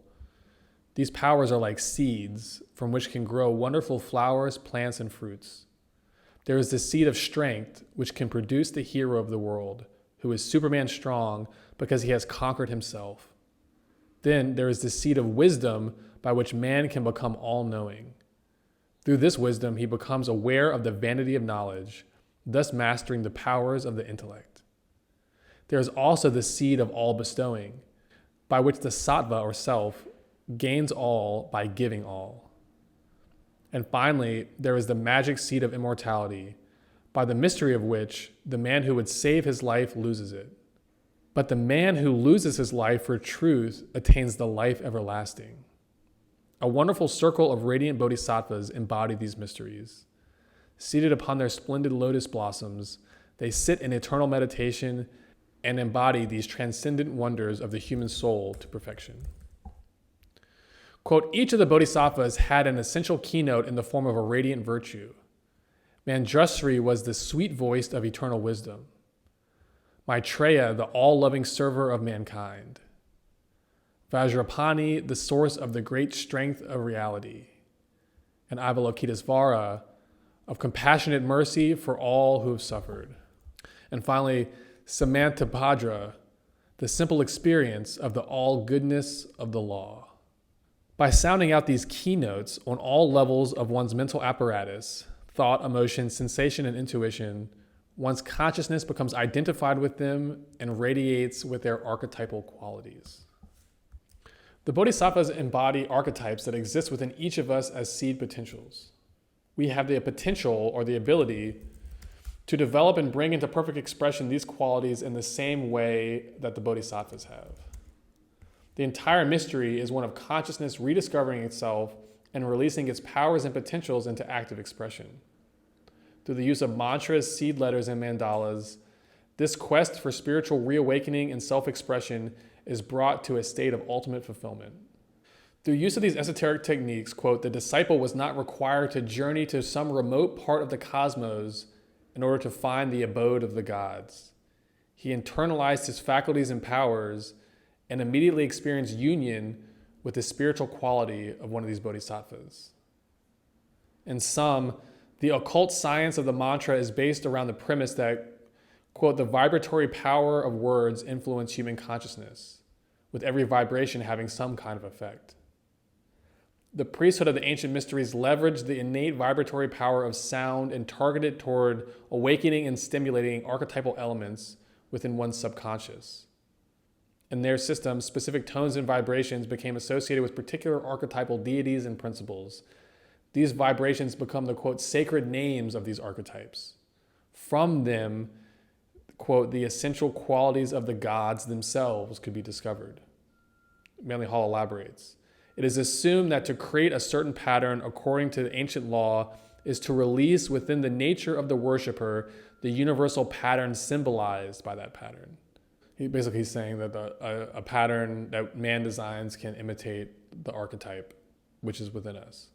These powers are like seeds from which can grow wonderful flowers, plants, and fruits. There is the seed of strength which can produce the hero of the world, who is Superman strong because he has conquered himself. Then there is the seed of wisdom by which man can become all-knowing. Through this wisdom, he becomes aware of the vanity of knowledge, thus mastering the powers of the intellect. There is also the seed of all-bestowing, by which the sattva or self gains all by giving all. And finally, there is the magic seed of immortality, by the mystery of which the man who would save his life loses it. But the man who loses his life for truth attains the life everlasting. A wonderful circle of radiant bodhisattvas embody these mysteries. Seated upon their splendid lotus blossoms, they sit in eternal meditation and embody these transcendent wonders of the human soul to perfection. Quote, each of the bodhisattvas had an essential keynote in the form of a radiant virtue. Manjusri was the sweet voice of eternal wisdom. Maitreya, the all-loving server of mankind. Vajrapani, the source of the great strength of reality. And Avalokitesvara, of compassionate mercy for all who have suffered. And finally, Samantabhadra, the simple experience of the all-goodness of the law. By sounding out these keynotes on all levels of one's mental apparatus, thought, emotion, sensation, and intuition, one's consciousness becomes identified with them and radiates with their archetypal qualities. The bodhisattvas embody archetypes that exist within each of us as seed potentials. We have the potential or the ability to develop and bring into perfect expression these qualities in the same way that the bodhisattvas have. The entire mystery is one of consciousness rediscovering itself and releasing its powers and potentials into active expression. Through the use of mantras, seed letters, and mandalas, this quest for spiritual reawakening and self-expression is brought to a state of ultimate fulfillment. Through use of these esoteric techniques, quote, the disciple was not required to journey to some remote part of the cosmos in order to find the abode of the gods. He internalized his faculties and powers and immediately experienced union with the spiritual quality of one of these bodhisattvas. In sum, the occult science of the mantra is based around the premise that, quote, the vibratory power of words influence human consciousness, with every vibration having some kind of effect. The priesthood of the ancient mysteries leveraged the innate vibratory power of sound and targeted toward awakening and stimulating archetypal elements within one's subconscious. In their system, specific tones and vibrations became associated with particular archetypal deities and principles. These vibrations become the, quote, sacred names of these archetypes. From them, quote, the essential qualities of the gods themselves could be discovered. Manly Hall elaborates. It is assumed that to create a certain pattern according to the ancient law is to release within the nature of the worshiper the universal pattern symbolized by that pattern. He's saying that a pattern that man designs can imitate the archetype, which is within us.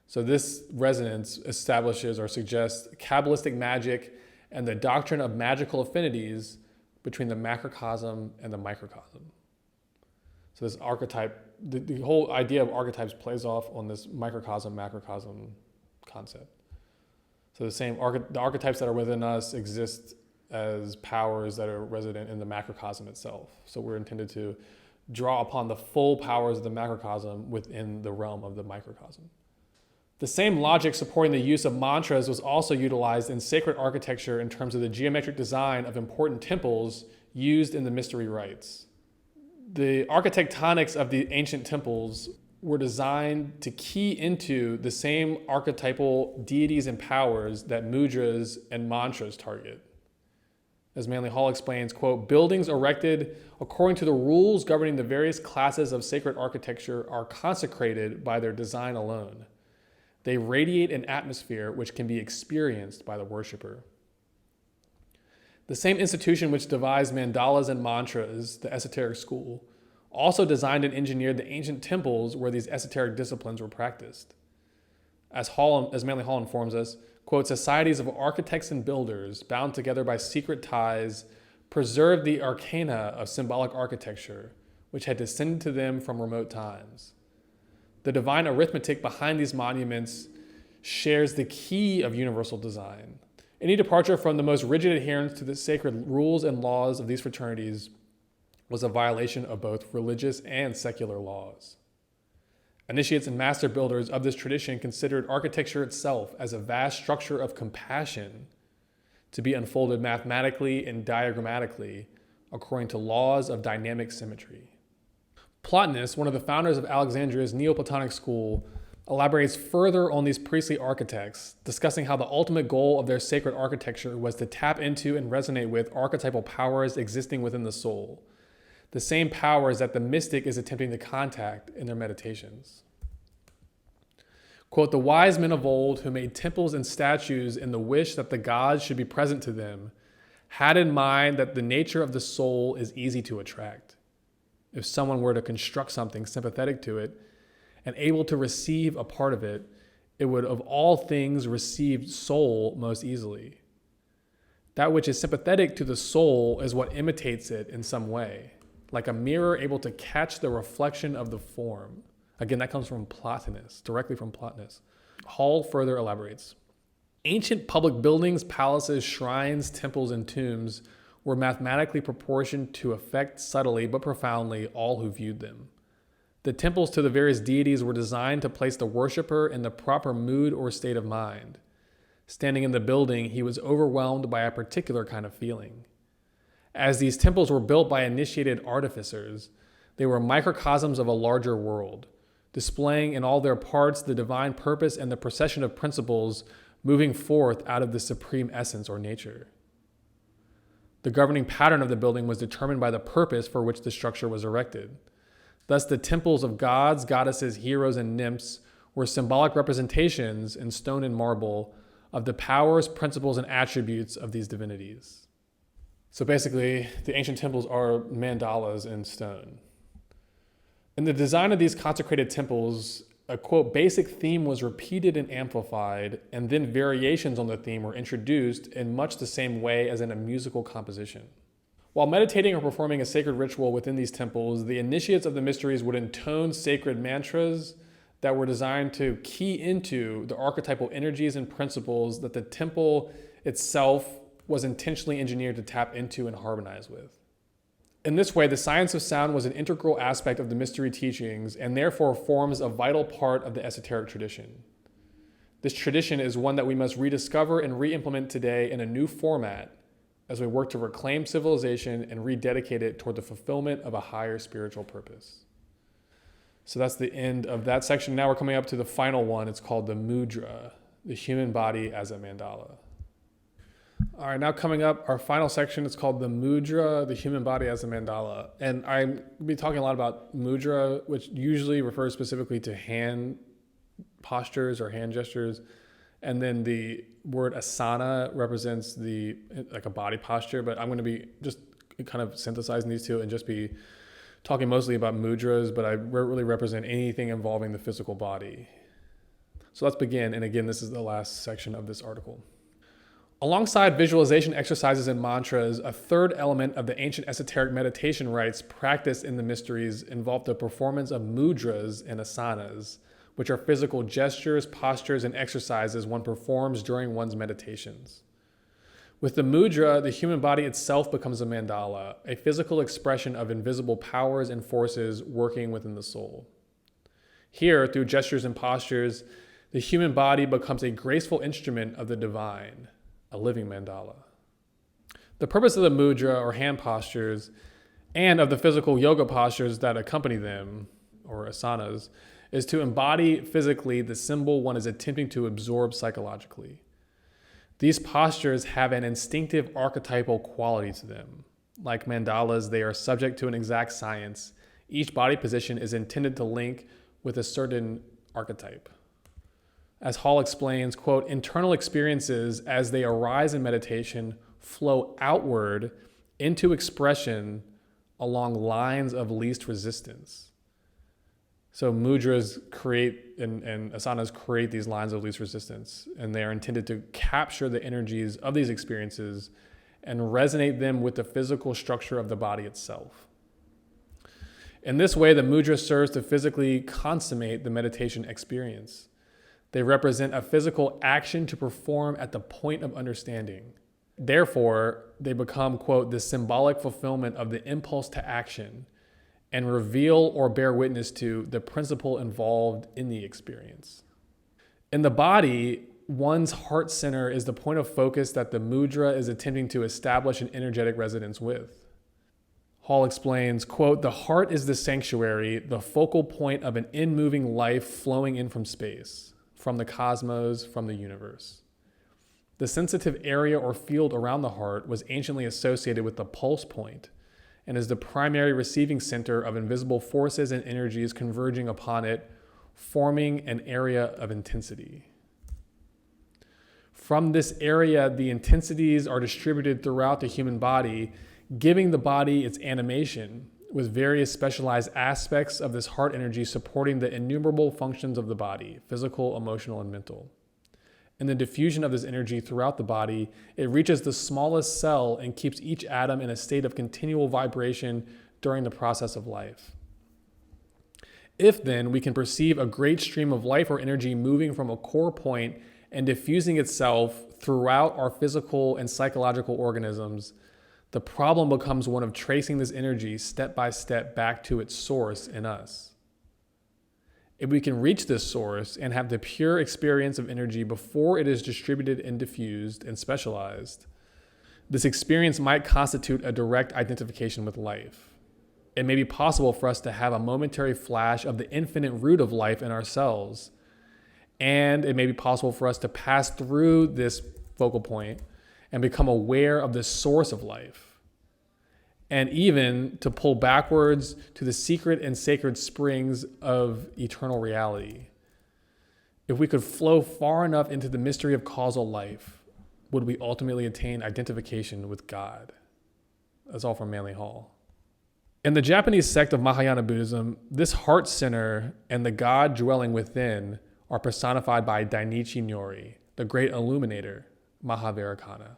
So this resonance establishes or suggests Kabbalistic magic and the doctrine of magical affinities between the macrocosm and the microcosm. So this archetype, the whole idea of archetypes plays off on this microcosm-macrocosm concept. So the archetypes that are within us exist as powers that are resident in the macrocosm itself. So we're intended to draw upon the full powers of the macrocosm within the realm of the microcosm. The same logic supporting the use of mantras was also utilized in sacred architecture in terms of the geometric design of important temples used in the mystery rites. The architectonics of the ancient temples were designed to key into the same archetypal deities and powers that mudras and mantras target. As Manly Hall explains, quote, buildings erected according to the rules governing the various classes of sacred architecture are consecrated by their design alone. They radiate an atmosphere which can be experienced by the worshiper. The same institution which devised mandalas and mantras, the esoteric school, also designed and engineered the ancient temples where these esoteric disciplines were practiced. As Manly Hall informs us, quote, societies of architects and builders bound together by secret ties preserved the arcana of symbolic architecture, which had descended to them from remote times. The divine arithmetic behind these monuments shares the key of universal design. Any departure from the most rigid adherence to the sacred rules and laws of these fraternities was a violation of both religious and secular laws. Initiates and master builders of this tradition considered architecture itself as a vast structure of compassion to be unfolded mathematically and diagrammatically according to laws of dynamic symmetry. Plotinus, one of the founders of Alexandria's Neoplatonic school, elaborates further on these priestly architects, discussing how the ultimate goal of their sacred architecture was to tap into and resonate with archetypal powers existing within the soul, the same powers that the mystic is attempting to contact in their meditations. Quote, the wise men of old who made temples and statues in the wish that the gods should be present to them had in mind that the nature of the soul is easy to attract. If someone were to construct something sympathetic to it and able to receive a part of it, it would of all things receive soul most easily. That which is sympathetic to the soul is what imitates it in some way, like a mirror able to catch the reflection of the form. Again, that comes from Plotinus, directly from Plotinus. Hall further elaborates. Ancient public buildings, palaces, shrines, temples, and tombs were mathematically proportioned to affect subtly but profoundly all who viewed them. The temples to the various deities were designed to place the worshiper in the proper mood or state of mind. Standing in the building, he was overwhelmed by a particular kind of feeling. As these temples were built by initiated artificers, they were microcosms of a larger world, displaying in all their parts the divine purpose and the procession of principles moving forth out of the supreme essence or nature. The governing pattern of the building was determined by the purpose for which the structure was erected. Thus, the temples of gods, goddesses, heroes, and nymphs were symbolic representations in stone and marble of the powers, principles, and attributes of these divinities. So basically, the ancient temples are mandalas in stone. In the design of these consecrated temples, a quote, basic theme was repeated and amplified, and then variations on the theme were introduced in much the same way as in a musical composition. While meditating or performing a sacred ritual within these temples, the initiates of the mysteries would intone sacred mantras that were designed to key into the archetypal energies and principles that the temple itself was intentionally engineered to tap into and harmonize with. In this way, the science of sound was an integral aspect of the mystery teachings and therefore forms a vital part of the esoteric tradition. This tradition is one that we must rediscover and re-implement today in a new format as we work to reclaim civilization and rededicate it toward the fulfillment of a higher spiritual purpose. So that's the end of that section. Now we're coming up to the final one. It's called the mudra, the human body as a mandala. All right, now coming up, our final section is called the mudra, the human body as a mandala. And I'll be talking a lot about mudra, which usually refers specifically to hand postures or hand gestures. And then the word asana represents like a body posture, but I'm going to be just kind of synthesizing these two and just be talking mostly about mudras, but I really represent anything involving the physical body. So let's begin. And again, this is the last section of this article. Alongside visualization exercises and mantras, a third element of the ancient esoteric meditation rites practiced in the mysteries involved the performance of mudras and asanas, which are physical gestures, postures, and exercises one performs during one's meditations. With the mudra, the human body itself becomes a mandala, a physical expression of invisible powers and forces working within the soul. Here, through gestures and postures, the human body becomes a graceful instrument of the divine, a living mandala. The purpose of the mudra or hand postures and of the physical yoga postures that accompany them, or asanas, is to embody physically the symbol one is attempting to absorb psychologically. These postures have an instinctive archetypal quality to them. Like mandalas, they are subject to an exact science. Each body position is intended to link with a certain archetype. As Hall explains, quote, internal experiences as they arise in meditation flow outward into expression along lines of least resistance. So mudras create and asanas create these lines of least resistance, and they are intended to capture the energies of these experiences and resonate them with the physical structure of the body itself. In this way, the mudra serves to physically consummate the meditation experience. They represent a physical action to perform at the point of understanding. Therefore, they become, quote, the symbolic fulfillment of the impulse to action and reveal or bear witness to the principle involved in the experience. In the body, one's heart center is the point of focus that the mudra is attempting to establish an energetic resonance with. Hall explains, quote, the heart is the sanctuary, the focal point of an in-moving life flowing in from space, from the cosmos, from the universe. The sensitive area or field around the heart was anciently associated with the pulse point and is the primary receiving center of invisible forces and energies converging upon it, forming an area of intensity. From this area, the intensities are distributed throughout the human body, giving the body its animation, with various specialized aspects of this heart energy supporting the innumerable functions of the body, physical, emotional, and mental. In the diffusion of this energy throughout the body, it reaches the smallest cell and keeps each atom in a state of continual vibration during the process of life. If then we can perceive a great stream of life or energy moving from a core point and diffusing itself throughout our physical and psychological organisms, the problem becomes one of tracing this energy step by step back to its source in us. If we can reach this source and have the pure experience of energy before it is distributed and diffused and specialized, this experience might constitute a direct identification with life. It may be possible for us to have a momentary flash of the infinite root of life in ourselves, and it may be possible for us to pass through this focal point and become aware of the source of life, and even to pull backwards to the secret and sacred springs of eternal reality. If we could flow far enough into the mystery of causal life, would we ultimately attain identification with God? That's all from Manly Hall. In the Japanese sect of Mahayana Buddhism, this heart center and the God dwelling within are personified by Dainichi Nori, the great illuminator, Mahavairakana.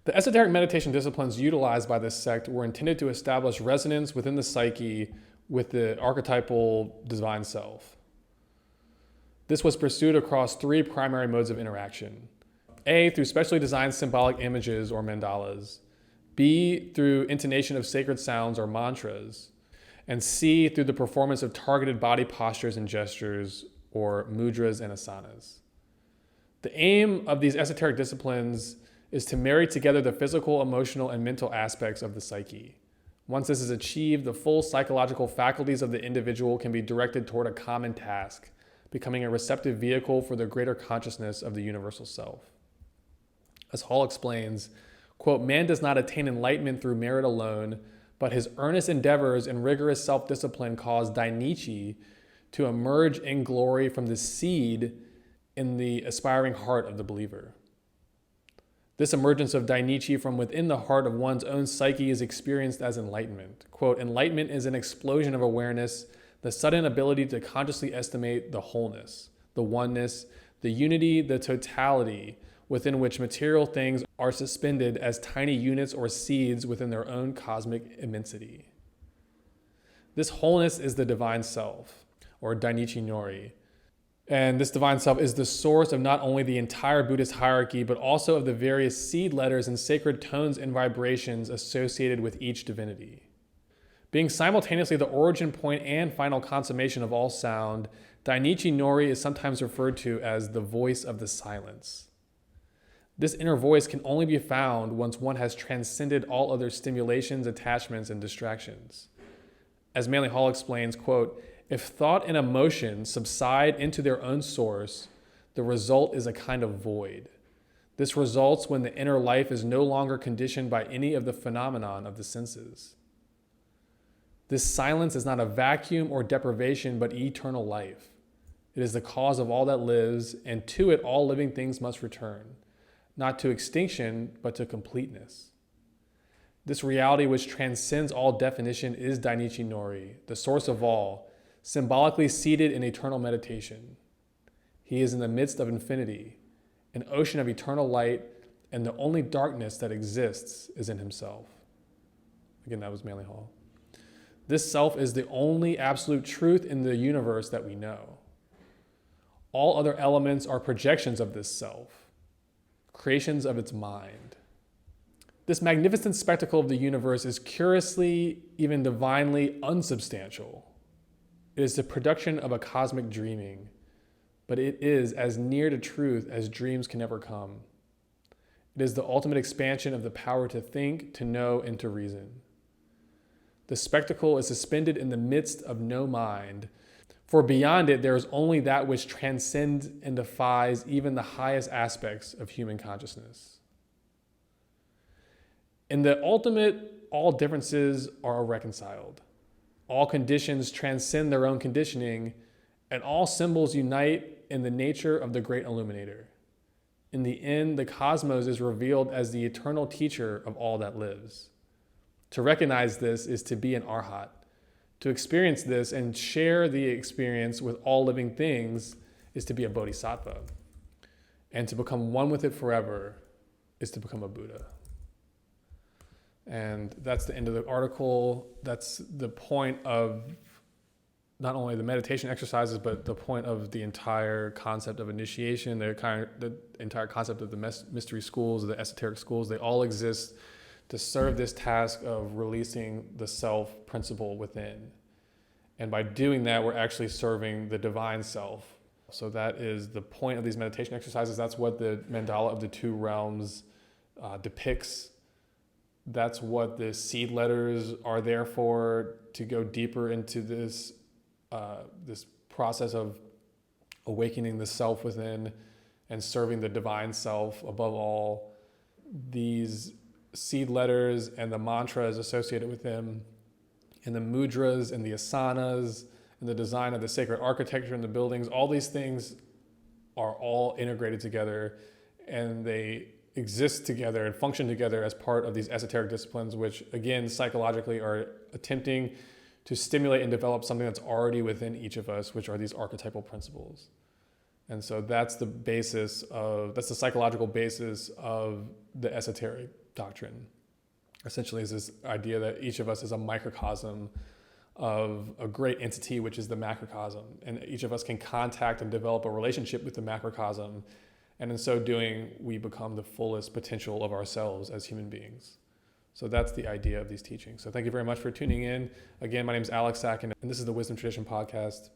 The esoteric meditation disciplines utilized by this sect were intended to establish resonance within the psyche with the archetypal divine self. This was pursued across three primary modes of interaction. A, through specially designed symbolic images or mandalas. B, through intonation of sacred sounds or mantras. And C, through the performance of targeted body postures and gestures or mudras and asanas. The aim of these esoteric disciplines is to marry together the physical, emotional, and mental aspects of the psyche. Once this is achieved, the full psychological faculties of the individual can be directed toward a common task, becoming a receptive vehicle for the greater consciousness of the universal self. As Hall explains, quote, "Man does not attain enlightenment through merit alone, but his earnest endeavors and rigorous self-discipline cause Dainichi to emerge in glory from the seed in the aspiring heart of the believer. This emergence of Dainichi from within the heart of one's own psyche is experienced as enlightenment. Quote, enlightenment is an explosion of awareness, the sudden ability to consciously estimate the wholeness, the oneness, the unity, the totality within which material things are suspended as tiny units or seeds within their own cosmic immensity. This wholeness is the divine self, or Dainichi Nori. And this divine self is the source of not only the entire Buddhist hierarchy, but also of the various seed letters and sacred tones and vibrations associated with each divinity. Being simultaneously the origin point and final consummation of all sound, Dainichi Nori is sometimes referred to as the voice of the silence. This inner voice can only be found once one has transcended all other stimulations, attachments, and distractions. As Manly Hall explains, quote, if thought and emotion subside into their own source, the result is a kind of void. This results when the inner life is no longer conditioned by any of the phenomenon of the senses. This silence is not a vacuum or deprivation, but eternal life. It is the cause of all that lives, and to it all living things must return, not to extinction, but to completeness. This reality which transcends all definition is Dainichi Nori, the source of all, symbolically seated in eternal meditation. He is in the midst of infinity, an ocean of eternal light, and the only darkness that exists is in himself. Again, that was Manly Hall. This self is the only absolute truth in the universe that we know. All other elements are projections of this self, creations of its mind. This magnificent spectacle of the universe is curiously, even divinely unsubstantial. It is the production of a cosmic dreaming, but it is as near to truth as dreams can ever come. It is the ultimate expansion of the power to think, to know, and to reason. The spectacle is suspended in the midst of no mind, for beyond it there is only that which transcends and defies even the highest aspects of human consciousness. In the ultimate, all differences are reconciled. All conditions transcend their own conditioning, and all symbols unite in the nature of the great illuminator. In the end, the cosmos is revealed as the eternal teacher of all that lives. To recognize this is to be an arhat. To experience this and share the experience with all living things is to be a bodhisattva. And to become one with it forever is to become a Buddha. And that's the end of the article. That's the point of not only the meditation exercises, but the point of the entire concept of initiation, the entire concept of the mystery schools, the esoteric schools. They all exist to serve this task of releasing the self principle within. And by doing that, we're actually serving the divine self. So that is the point of these meditation exercises. That's what the mandala of the two realms depicts. That's what the seed letters are there for, to go deeper into this process of awakening the self within and serving the divine self above all. These seed letters and the mantras associated with them, and the mudras and the asanas and the design of the sacred architecture in the buildings, all these things are all integrated together, and they exist together and function together as part of these esoteric disciplines, which again, psychologically are attempting to stimulate and develop something that's already within each of us, which are these archetypal principles. And so that's the psychological basis of the esoteric doctrine. Essentially, is this idea that each of us is a microcosm of a great entity, which is the macrocosm. And each of us can contact and develop a relationship with the macrocosm. And in so doing, we become the fullest potential of ourselves as human beings. So that's the idea of these teachings. So thank you very much for tuning in. Again, my name is Alexsachon, and this is the Wisdom Tradition Podcast.